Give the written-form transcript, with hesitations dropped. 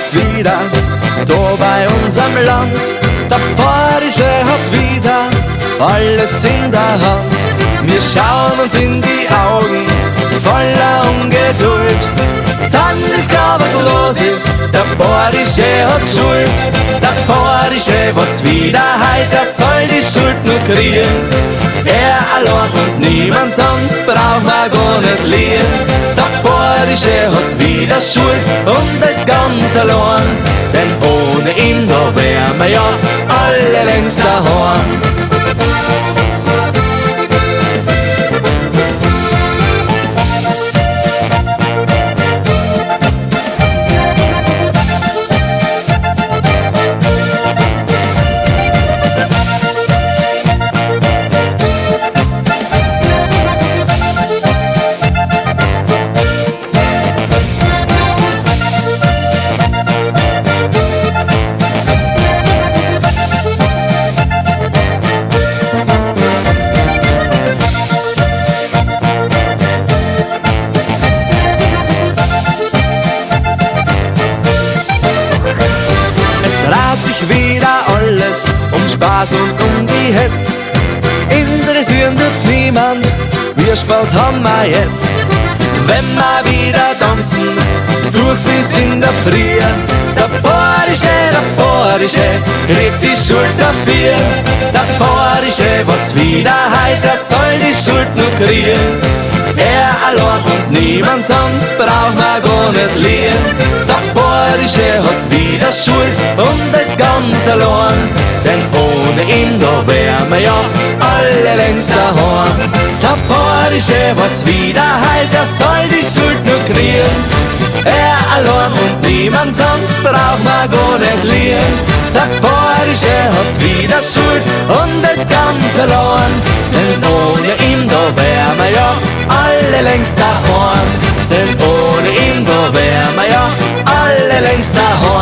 jetzt wieder da bei unserem Land. Der Bayerische hat wieder alles in der Hand. Wir schauen uns in die Augen voller Ungeduld. Dann ist klar, was los ist, der Bayerische hat Schuld. Der Bayerische, was wieder heut, der soll die Schuld nur kriegen. Er allein und niemand sonst braucht man gar nicht lieben. Der Bayerische hat wieder Schuld und ist ganz allein. Denn ohne ihn, da wären wir ja alle längst daheim. Sich wieder alles um Spaß und um die Hetz. Interessieren tut's niemand, wir Sport haben wir jetzt. Wenn wir wieder tanzen, durch bis in der Früh. Der Bayerische, kriegt die Schuld dafür. Der Bayerische, was wieder heut, der soll die Schuld nur kriegen. Er allein und niemand sonst braucht man gar nicht lieben. Der Bayerische hat wieder Schuld und ist ganz allein. Denn ohne ihn, da wären wir ja alle längst daheim. Der Bayerische, was wieder heut, der soll die Schuld nur kriegen. Er allein und niemand sonst braucht man gar nicht lieben. Der Bayerische hat wieder Schuld und ist ganz allein. Denn ohne ihn, da wären wir ja alle längst daheim. Denn ohne ihn, da wären wir ja alle längst daheim.